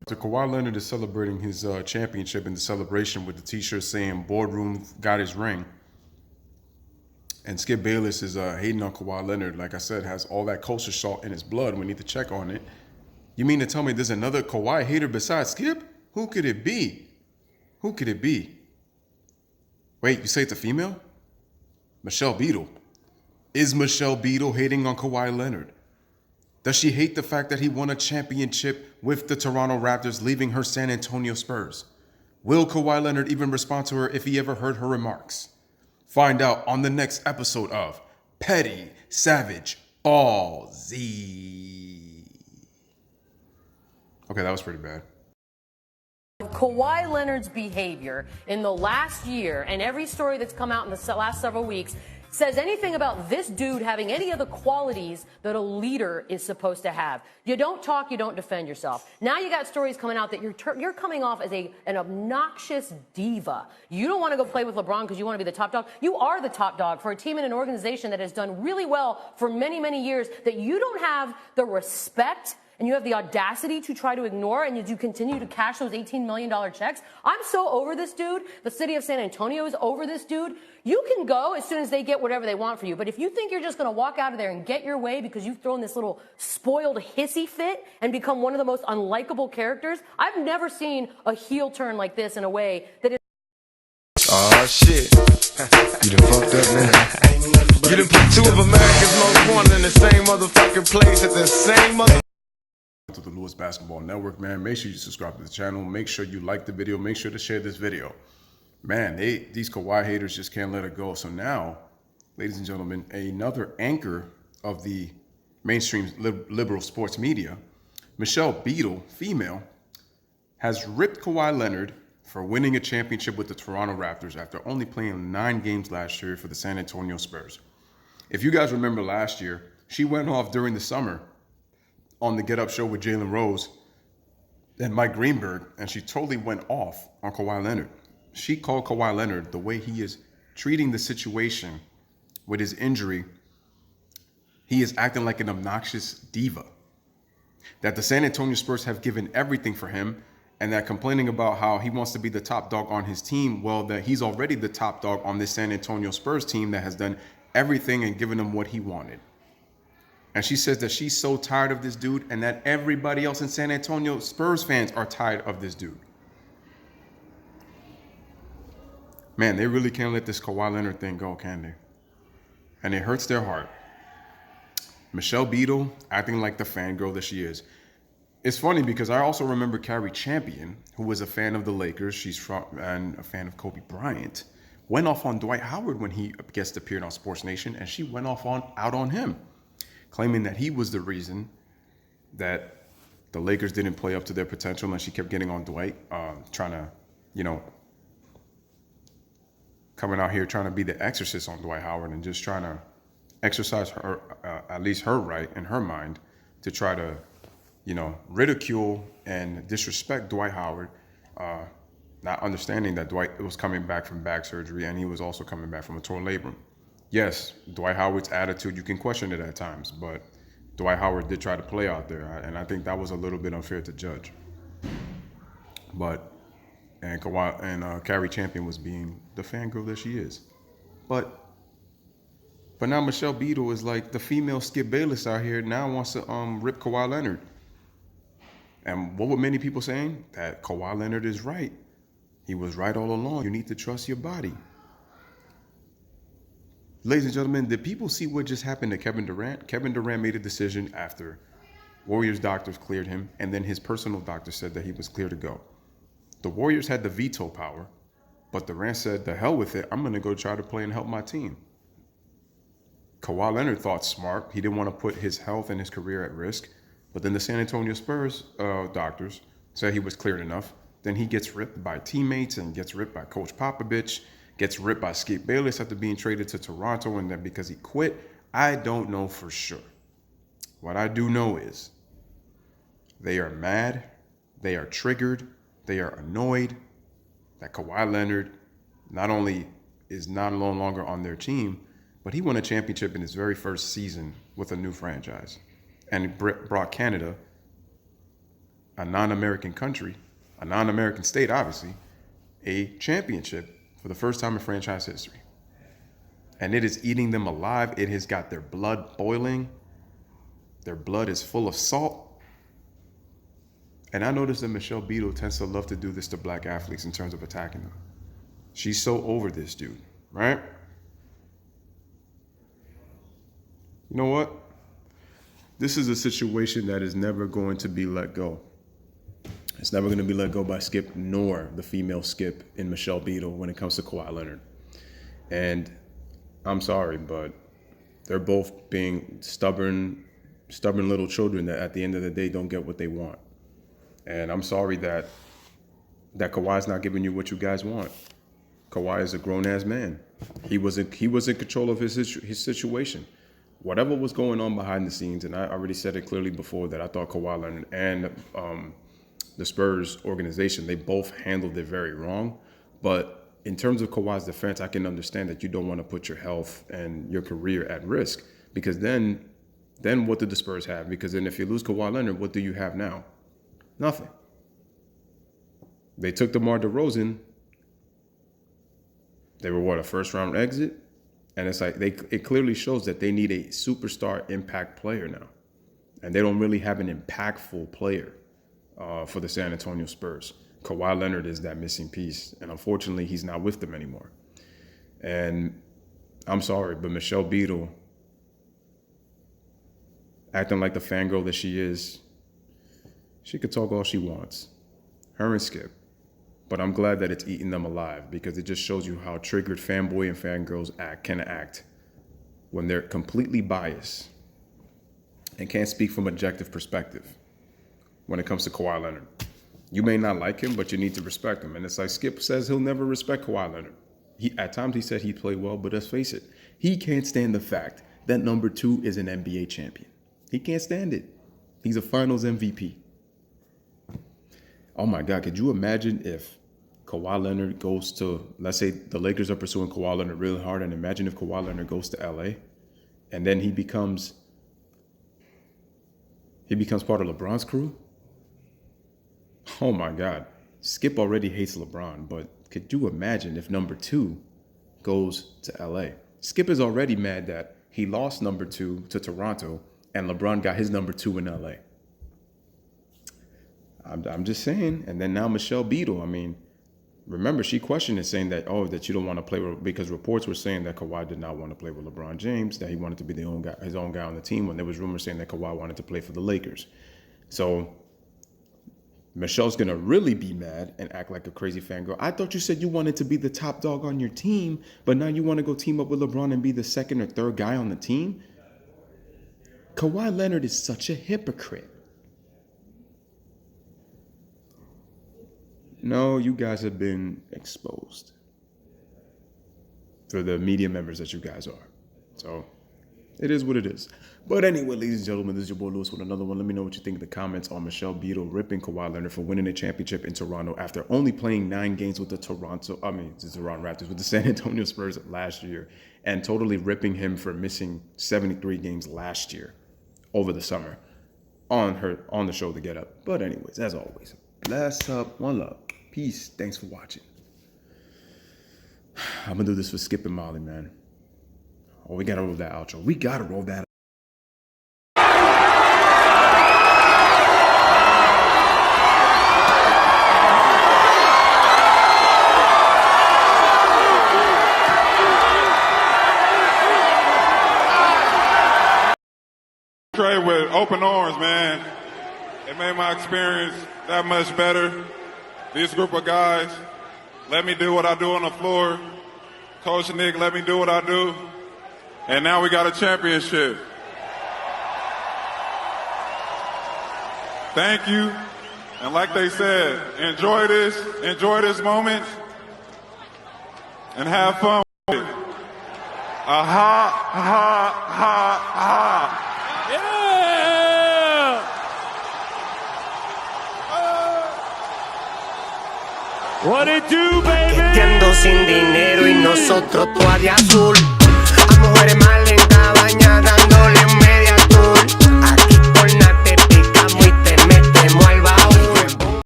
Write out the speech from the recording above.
So Kawhi Leonard is celebrating his championship in the celebration with the t-shirt saying "Boardroom got his ring." And Skip Bayless is hating on Kawhi Leonard. Like I said, has all that kosher salt in his blood. We need to check on it. You mean to tell me there's another Kawhi hater besides Skip? Who could it be? Who could it be? Wait, you say it's a female? Michelle Beadle. Is Michelle Beadle hating on Kawhi Leonard? Does she hate the fact that he won a championship with the Toronto Raptors, leaving her San Antonio Spurs? Will Kawhi Leonard even respond to her if he ever heard her remarks? Find out on the next episode of Petty Savage Ballsy. Okay, that was pretty bad. Kawhi Leonard's behavior in the last year and every story that's come out in the last several weeks says anything about this dude having any of the qualities that a leader is supposed to have. You don't talk, you don't defend yourself. Now you got stories coming out that you're coming off as an obnoxious diva. You don't want to go play with LeBron because you want to be the top dog. You are the top dog for a team and an organization that has done really well for many, many years, that you don't have the respect and you have the audacity to try to ignore, and you continue to cash those $18 million checks. I'm so over this dude. The city of San Antonio is over this dude. You can go as soon as they get whatever they want for you. But if you think you're just going to walk out of there and get your way because you've thrown this little spoiled hissy fit and become one of the most unlikable characters, I've never seen a heel turn like this in a way that is... Oh shit. You done fucked up, man. You done put two of America's most wanted in the same motherfucking place at the same to the Lewis Basketball Network, man. Make sure you subscribe to the channel. Make sure you like the video. Make sure to share this video. Man, these Kawhi haters just can't let it go. So now, ladies and gentlemen, another anchor of the mainstream liberal sports media, Michelle Beadle, female, has ripped Kawhi Leonard for winning a championship with the Toronto Raptors after only playing 9 games last year for the San Antonio Spurs. If you guys remember last year, she went off during the summer on the Get Up show with Jalen Rose and Mike Greenberg, and she totally went off on Kawhi Leonard. She called Kawhi Leonard the way he is treating the situation with his injury. He is acting like an obnoxious diva. That the San Antonio Spurs have given everything for him, and that complaining about how he wants to be the top dog on his team, well, that he's already the top dog on this San Antonio Spurs team that has done everything and given him what he wanted. And she says that she's so tired of this dude and that everybody else in San Antonio Spurs fans are tired of this dude. Man, they really can't let this Kawhi Leonard thing go, can they? And it hurts their heart. Michelle Beadle acting like the fangirl that she is. It's funny because I also remember Carrie Champion, who was a fan of the Lakers. She's from and a fan of Kobe Bryant. Went off on Dwight Howard when he guest appeared on Sports Nation, and she went out on him, claiming that he was the reason that the Lakers didn't play up to their potential, and she kept getting on Dwight, trying to, coming out here trying to be the exorcist on Dwight Howard and just trying to exercise her, at least her right in her mind, to try to, ridicule and disrespect Dwight Howard, not understanding that Dwight was coming back from back surgery and he was also coming back from a torn labrum. Yes, Dwight Howard's attitude, you can question it at times, but Dwight Howard did try to play out there, and I think that was a little bit unfair to judge. And Kawhi and Carrie Champion was being the fangirl that she is. But now Michelle Beadle is like the female Skip Bayless out here now wants to rip Kawhi Leonard. And what were many people saying? That Kawhi Leonard is right. He was right all along. You need to trust your body. Ladies and gentlemen, did people see what just happened to Kevin Durant? Kevin Durant made a decision after Warriors doctors cleared him, and then his personal doctor said that he was clear to go. The Warriors had the veto power, but Durant said, the hell with it, I'm going to go try to play and help my team. Kawhi Leonard thought smart. He didn't want to put his health and his career at risk. But then the San Antonio Spurs doctors said he was cleared enough. Then he gets ripped by teammates and gets ripped by Coach Popovich, gets ripped by Skip Bayless after being traded to Toronto, and then because he quit, I don't know for sure. What I do know is they are mad, they are triggered, they are annoyed that Kawhi Leonard not only is no longer on their team, but he won a championship in his very first season with a new franchise and brought Canada a non-American country, a non-American state, obviously, a championship for the first time in franchise history. And it is eating them alive. It has got their blood boiling. Their blood is full of salt. And I noticed that Michelle Beadle tends to love to do this to black athletes in terms of attacking them. She's so over this dude, right? You know what? This is a situation that is never going to be let go. It's never going to be let go by Skip, nor the female Skip in Michelle Beadle when it comes to Kawhi Leonard. And I'm sorry, but they're both being stubborn little children that at the end of the day don't get what they want. And I'm sorry that Kawhi's not giving you what you guys want. Kawhi is a grown-ass man. He was in control of his situation. Whatever was going on behind the scenes, and I already said it clearly before that I thought Kawhi Leonard and the Spurs organization, they both handled it very wrong. But in terms of Kawhi's defense, I can understand that you don't want to put your health and your career at risk, because then what do the Spurs have? Because then if you lose Kawhi Leonard, what do you have now? Nothing. They took DeMar DeRozan. They were a first-round exit? And it's like it clearly shows that they need a superstar impact player now. And they don't really have an impactful player for the San Antonio Spurs. Kawhi Leonard is that missing piece. And unfortunately, he's not with them anymore. And I'm sorry, but Michelle Beadle, acting like the fangirl that she is, she could talk all she wants. Her and Skip. But I'm glad that it's eating them alive, because it just shows you how triggered fanboy and fangirls can act when they're completely biased and can't speak from objective perspective when it comes to Kawhi Leonard. You may not like him, but you need to respect him. And it's like Skip says he'll never respect Kawhi Leonard. At times he said he played well, but let's face it, he can't stand the fact that number 2 is an NBA champion. He can't stand it. He's a finals MVP. Oh my God, could you imagine if Kawhi Leonard goes to, let's say the Lakers are pursuing Kawhi Leonard really hard, and imagine if Kawhi Leonard goes to LA and then he becomes part of LeBron's crew? Oh my God. Skip already hates LeBron, but could you imagine if number 2 goes to LA? Skip is already mad that he lost number 2 to Toronto and LeBron got his number 2 in LA. I'm just saying. And then now Michelle Beadle, I mean, remember, she questioned it, saying that, that you don't want to play with, because reports were saying that Kawhi did not want to play with LeBron James, that he wanted to be his own guy on the team, when there was rumors saying that Kawhi wanted to play for the Lakers. So Michelle's going to really be mad and act like a crazy fangirl. I thought you said you wanted to be the top dog on your team, but now you want to go team up with LeBron and be the second or third guy on the team? Kawhi Leonard is such a hypocrite. No, you guys have been exposed for the media members that you guys are. So it is what it is. But anyway, ladies and gentlemen, this is your boy Lewis with another one. Let me know what you think in the comments on Michelle Beadle ripping Kawhi Leonard for winning a championship in Toronto after only playing 9 games with the Toronto Raptors, with the San Antonio Spurs last year, and totally ripping him for missing 73 games last year over the summer on the show to Get Up. But anyways, as always, bless up, one love. Peace. Thanks for watching. I'm going to do this for Skip and Molly, man. Oh, we got to roll that outro. We got to roll that. Trade with open arms, man. It made my experience that much better. This group of guys let me do what I do on the floor. Coach Nick let me do what I do. And now we got a championship. Thank you. And like they said, enjoy this moment, and have fun with it. Ha, ha, ha, ha. What it do, baby? Que ando sin dinero y nosotros todas de azul. A mujeres más lentas, bañadas